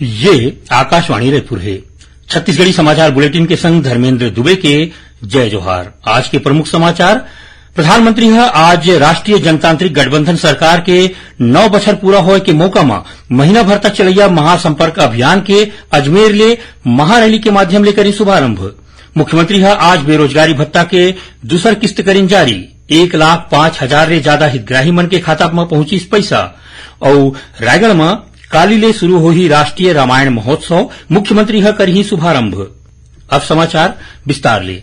ये आकाशवाणी रायपुर है। छत्तीसगढ़ी समाचार बुलेटिन के संग धर्मेंद्र दुबे के जय जोहार। आज के प्रमुख समाचार। प्रधानमंत्री आज राष्ट्रीय जनतांत्रिक गठबंधन सरकार के 9 बछर पूरा होए के मौका में महीना भर तक चलैया महासंपर्क अभियान के अजमेर ले महारैली के माध्यम ले करी शुभारंभ। मुख्यमंत्री आज बेरोजगारी भत्ता के दूसर किस्त करीन जारी। 1,05,000 ले ज्यादा हितग्राही मन के खाता में पहुंची पैसा। और रायगढ़ में काली ले शुरू होही राष्ट्रीय रामायण महोत्सव, मुख्यमंत्री करही शुभारंभ। अब समाचार विस्तार ले।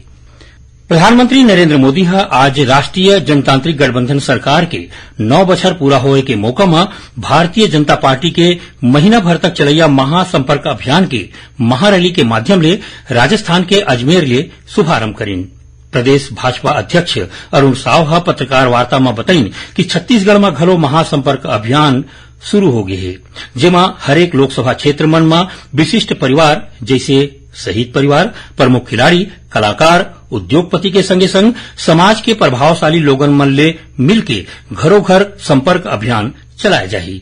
प्रधानमंत्री नरेंद्र मोदी आज राष्ट्रीय जनतांत्रिक गठबंधन सरकार के 9 बछर पूरा होए के मौका में भारतीय जनता पार्टी के महीना भर तक चलैया महासंपर्क अभियान के महारैली के माध्यम ले राजस्थान के अजमेर ले शुभारंभ करीन। प्रदेश भाजपा अध्यक्ष अरुण साव पत्रकार वार्ता में बताइन कि छत्तीसगढ़ में घलो महासंपर्क अभियान शुरू हो गए है, जेमा हरेक लोकसभा क्षेत्र मन में विशिष्ट परिवार जैसे शहीद परिवार, प्रमुख खिलाड़ी, कलाकार, उद्योगपति के संगे संग समाज के प्रभावशाली लोगन मन ले मिलके घरों घर संपर्क अभियान चलाए जाही।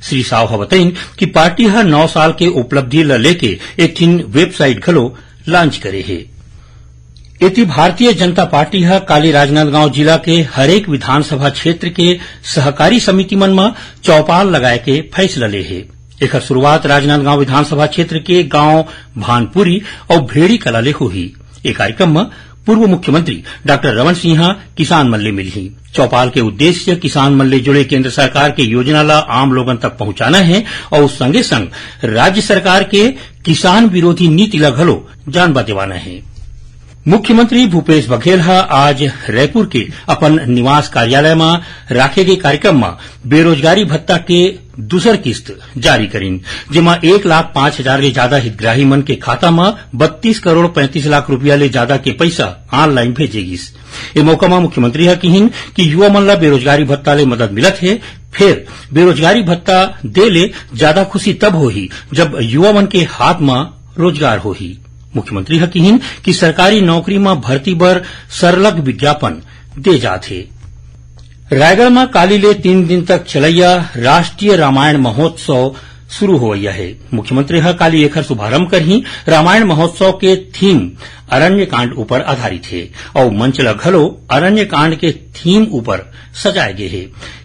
श्री साव बताइन कि पार्टी 9 साल के उपलब्धि ल लेके एक ठिन वेबसाइट घलो लॉन्च करे है। इति भारतीय जनता पार्टी काली राजनांदगांव जिला के हरेक विधानसभा क्षेत्र के सहकारी समिति मन में चौपाल लगाए के फैसला ले है। एकर शुरुआत राजनांदगांव विधानसभा क्षेत्र के गांव भानपुरी और भेड़ी कला ले होही। एक कार्यक्रम में पूर्व मुख्यमंत्री डॉक्टर रमन सिंह किसान मन ले मिलही। चौपाल के उद्देश्य किसान मन ले जुड़े केंद्र सरकार के योजना ला आम लोगन तक पहुंचाना है और संगे संग राज्य सरकार के किसान विरोधी नीति ला घलो जानबा दिवाना है। मुख्यमंत्री भूपेश बघेल आज रायपुर के अपन निवास कार्यालय में राखे गए कार्यक्रम में बेरोजगारी भत्ता के दूसर किस्त जारी करीन, जेमा 1,05,000 ले ज्यादा हितग्राही मन के खाता में 32 करोड़ 35 लाख रुपया ले ज्यादा के पैसा ऑनलाइन भेजेगिस। ए मौका में मुख्यमंत्री कहिन कि युवा मन ला बेरोजगारी भत्ता ले मदद मिलत है। फिर बेरोजगारी भत्ता दे ले ज्यादा खुशी तब होही जब युवा मन के हाथ में रोजगार होही। मुख्यमंत्री कहिन कि सरकारी नौकरी में भर्ती बर सरलग विज्ञापन दे जाथे। रायगढ़ में काली ले 3 दिन तक चलैया राष्ट्रीय रामायण महोत्सव शुरू हो गया है। मुख्यमंत्री काली एकर शुभारंभ करही। रामायण महोत्सव के थीम अरण्य कांड ऊपर आधारित है और मंच ल घलो अरण्य कांड के थीम ऊपर सजाए गए है।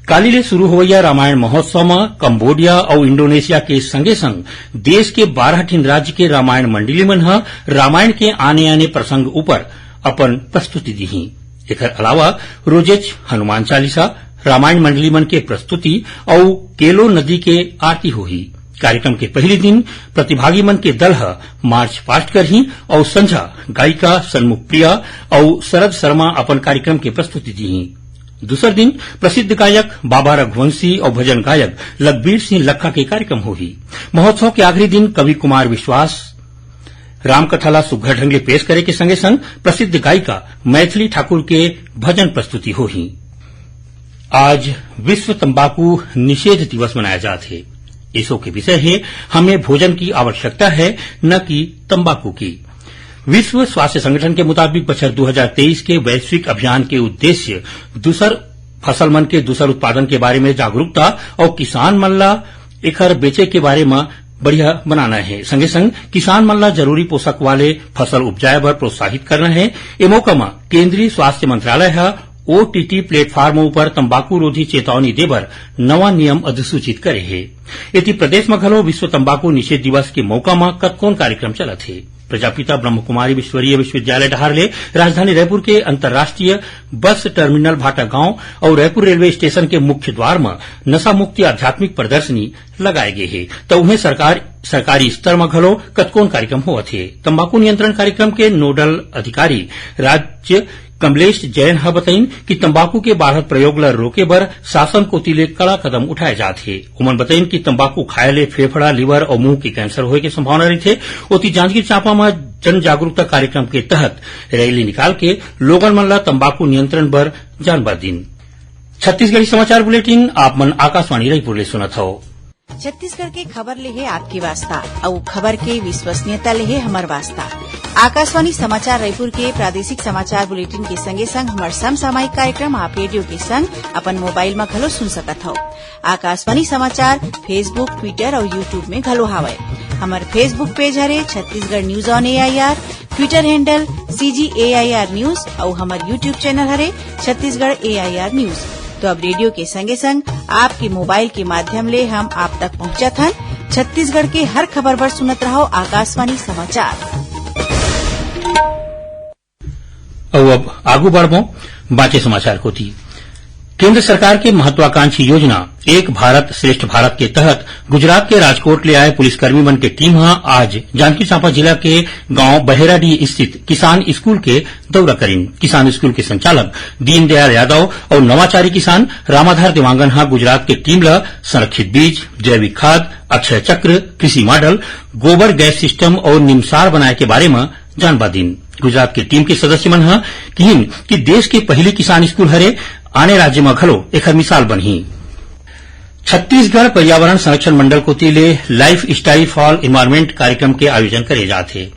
काली ले शुरू हो गया रामायण महोत्सव में कंबोडिया और इंडोनेशिया के संगे संग देश के 12 ठिन राज्य के रामायण मंडली मन रामायण के आने आने प्रसंग ऊपर अपन प्रस्तुति दी। एकर अलावा रोजेज हनुमान चालीसा, रामायण मंडली मन के प्रस्तुति और केलो नदी के आरती होही। कार्यक्रम के पहले दिन प्रतिभागी मन के दल मार्च पास्ट करही और संझा गायिका सन्मुख प्रिया और शरद शर्मा अपन कार्यक्रम के प्रस्तुति दी। दूसर दिन प्रसिद्ध गायक बाबा रघुवंशी और भजन गायक लखबीर सिंह लखा के कार्यक्रम होही। महोत्सव के आखिरी दिन कवि कुमार विश्वास रामकथा ला सुघ्घर ढंग ले पेश करे के संगे संग प्रसिद्ध गायिका मैथिली ठाकुर के भजन प्रस्तुति होही। आज विश्व तंबाकू निषेध दिवस मनाया जाता है। इसो के विषय है हमें भोजन की आवश्यकता है न कि तंबाकू की। विश्व स्वास्थ्य संगठन के मुताबिक बछर 2023 के वैश्विक अभियान के उद्देश्य दूसर फसल मन के दूसर उत्पादन के बारे में जागरूकता और किसान मन ला एकर बेचे के बारे में बढ़िया बनाना है। संगे संग किसान मन ला जरूरी पोषक वाले फसल उपजाए बर प्रोत्साहित करना है। ए मौका में केंद्रीय स्वास्थ्य मंत्रालय ओटीटी प्लेटफार्म ऊपर तंबाकू रोधी चेतावनी देबर नवा नियम अधिसूचित करे है। इति प्रदेश में घलो विश्व तंबाकू निषेध दिवस के मौका में कतकोन कार्यक्रम चलत है। प्रजापिता ब्रह्मकुमारी विश्वरीय विश्वविद्यालय डहार ले राजधानी रायपुर के अंतर्राष्ट्रीय बस टर्मिनल भाटा गांव और रायपुर रेलवे स्टेशन के मुख्य द्वार में नशा मुक्ति आध्यात्मिक प्रदर्शनी लगाए गए है। तो उन्हें सरकारी स्तर में घलो कतकोन कार्यक्रम होवत है। तंबाकू नियंत्रण कार्यक्रम के नोडल अधिकारी राज्य कमलेश जैन बताइन कि तंबाकू के बाढ़त प्रयोग ला रोके बर शासन कोती ले कड़ा कदम उठाए जात है। उमन बताइन कि तंबाकू खाए ले फेफड़ा, लीवर और मुंह के कैंसर होए के संभावना रही। ओती जांजगीर चांपा में जन जागरूकता कार्यक्रम के तहत रैली निकाल के लोगन मन ला तंबाकू नियंत्रण बर जानबा दिन। छत्तीसगढ़ी समाचार बुलेटिन आप मन आकाशवाणी रायपुर ले सुनत हो। छत्तीसगढ़ के खबर ले है आपकी वास्ता और खबर के विश्वसनीयता ले है हमर वास्ता। आकाशवाणी समाचार रायपुर के प्रादेशिक समाचार बुलेटिन के संगे संग हमार समसामयिक कार्यक्रम आप रेडियो के संग अपन मोबाइल में घलो सुन सकत हो। आकाशवाणी समाचार फेसबुक, ट्विटर और यूट्यूब में घलो हावय। हमार फेसबुक पेज हरे Chhattisgarh news on AIR, Twitter handle CGAIR news और हमार यूट्यूब चैनल हरे छत्तीसगढ़ AIR न्यूज। तो अब रेडियो के संगे संग आपके मोबाइल के माध्यम ले हम आप तक पहुंचत हन। छत्तीसगढ़ के हर खबर पर सुनत रहो आकाशवाणी समाचार। अब आगू बढ़बो बाचे समाचार होती। केंद्र सरकार के महत्वाकांक्षी योजना एक भारत श्रेष्ठ भारत के तहत गुजरात के राजकोट ले आए पुलिसकर्मी मन के टीम आज जांजगीर चांपा जिला के गांव बहेराडीह स्थित किसान स्कूल के दौरा करीन। किसान स्कूल के संचालक दीनदयाल यादव और नवाचारी किसान रामाधार देवांगन गुजरात के टीम ला संरक्षित बीज, जैविक खाद, अक्षय चक्र, कृषि मॉडल, गोबर गैस सिस्टम और निमसार बनाए के बारे में जानबा दीन। गुजरात के टीम के सदस्य मन कहिन कि देश के पहले किसान स्कूल हरे आने राज्य में घलो एकर मिसाल बनही। छत्तीसगढ़ पर्यावरण संरक्षण मंडल कोती ले लाइफ स्टाइल फॉर एनवायरमेंट कार्यक्रम के आयोजन करे जाथे,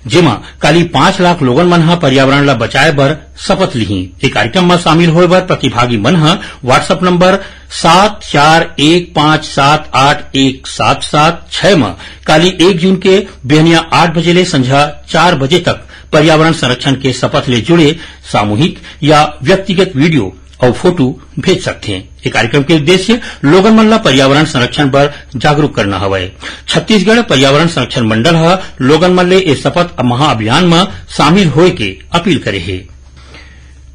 जेमा काली 5 लाख लोगन मन पर्यावरण ला बचाए बर शपथ लिही। ये कार्यक्रम में शामिल होए बर प्रतिभागी मन व्हाट्सएप नंबर 7415781776 में काली 1 जून के बेहनिया 8 बजे ले संझा 4 बजे तक पर्यावरण संरक्षण के शपथ ले जुड़े सामूहिक या व्यक्तिगत वीडियो और फोटो भेज सकते हैं। ये कार्यक्रम के उद्देश्य लोगन मन ला पर्यावरण संरक्षण पर जागरूक करना हवय। छत्तीसगढ़ पर्यावरण संरक्षण मंडल लोगन मन ले इस शपथ महाअभियान में शामिल होए के अपील करे है।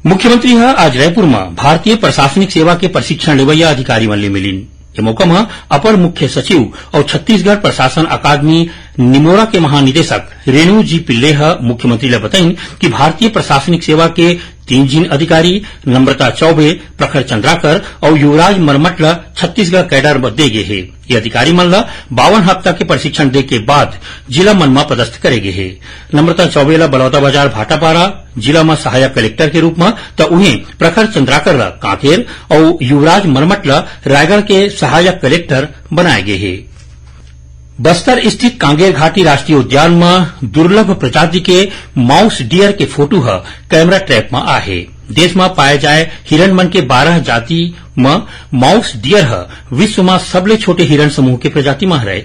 मुख्यमंत्री आज रायपुर में भारतीय प्रशासनिक सेवा के प्रशिक्षण लेवैया अधिकारी मन ले मिलिन। ये मौका में अपर मुख्य सचिव और छत्तीसगढ़ प्रशासन अकादमी निमोरा के महानिदेशक रेणु जी पिल्ले मुख्यमंत्री ने बताइन कि भारतीय प्रशासनिक सेवा के 3 जिन अधिकारी नम्रता चौबे, प्रखर चंद्राकर और युवराज मरमट ला छत्तीसगढ़ कैडर में दे गए है। ये अधिकारी मन ला 52 हफ्ता के प्रशिक्षण दे के बाद जिला मन में पदस्थ करे गए है। नम्रता चौबे ला बलौदा बाजार भाटापारा जिला में सहायक कलेक्टर के रूप में तो उन्हें प्रखर चंद्राकर ला कांकेर और युवराज मरमट ला रायगढ़ के सहायक कलेक्टर बनाए गए है। बस्तर स्थित कांगेर घाटी राष्ट्रीय उद्यान में दुर्लभ प्रजाति के माउस डियर के फोटो कैमरा ट्रैप में आहे। देश में पाए जाए हिरण मन के 12 जाति में माउस डियर विश्व में सबले छोटे हिरण समूह के प्रजाति में रहे।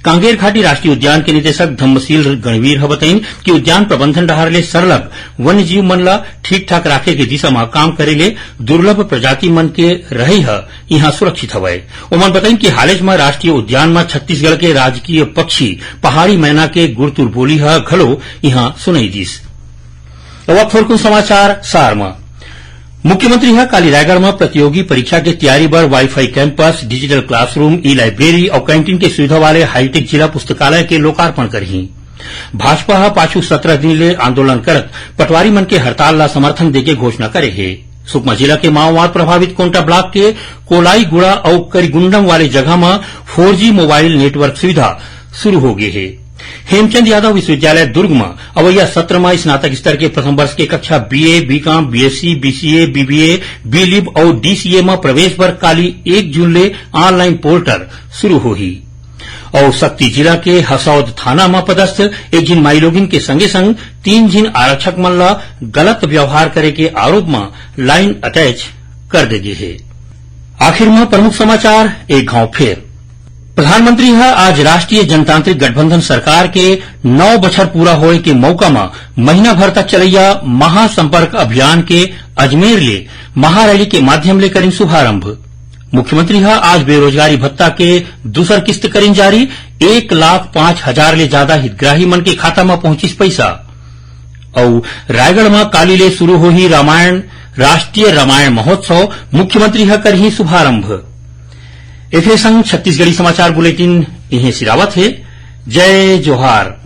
कांगेर घाटी राष्ट्रीय उद्यान के निदेशक धम्मशील गणवीर बताइन कि उद्यान प्रबंधन डहार ले सरलग वन्य जीव मन ला ठीक ठाक राखे के दिशा में काम करे ले दुर्लभ प्रजाति मन के रही यहाँ सुरक्षित हवय। उमन बताइन कि हाल में राष्ट्रीय उद्यान में छत्तीसगढ़ के राजकीय पक्षी पहाड़ी मैना के गुड़तुर बोली घलो यहाँ सुनाई दिस। अब थोड़कुन समाचार सार में मुख्यमंत्री काली रायगढ़ में प्रतियोगी परीक्षा के तैयारी बर वाईफाई कैंपस, डिजिटल क्लासरूम, ई लाइब्रेरी और कैंटीन के सुविधा वाले हाईटेक जिला पुस्तकालय के लोकार्पण करही। भाजपा पाछू 17 दिन ले आंदोलन करत पटवारी मन के हड़ताल ला समर्थन देके घोषणा करे है। सुकमा जिला के माओवाद प्रभावित कोंटा ब्लॉक के कोलाईगुड़ा और करीगुंडम वाले जगह में 4G मोबाइल नेटवर्क सुविधा शुरू हो गई है। हेमचंद यादव विश्वविद्यालय दुर्ग में अवैया सत्र में स्नातक स्तर के प्रथम वर्ष के कक्षा BA, BCom, BSc, BCA, BBA, BLib और DCA में प्रवेश पर काली 1 जून ले ऑनलाइन पोर्टल शुरू होही। और शक्ति जिला के हसौद थाना में पदस्थ 1 जिन माइलोगिन के संगे संग 3 जिन आरक्षक मन ला गलत व्यवहार करे के आरोप में लाइन अटैच कर दे गए है। आखिर में प्रमुख समाचार एक घाव फेर। प्रधानमंत्री आज राष्ट्रीय जनतांत्रिक गठबंधन सरकार के 9 बछर पूरा होए के मौका में महीना भर तक चलैया महासंपर्क अभियान के अजमेर ले महारैली के माध्यम ले करीन शुभारंभ। मुख्यमंत्री आज बेरोजगारी भत्ता के दूसर किस्त करीन जारी। 1,05,000 ले ज्यादा हितग्राही मन के खाता में पहुंचिस पैसा। और रायगढ़ में काली ले शुरू होही राष्ट्रीय रामायण महोत्सव मुख्यमंत्री करही शुभारंभ। एफए संग छत्तीसगढ़ी समाचार बुलेटिन इन्हें सिरावत है। जय जोहार।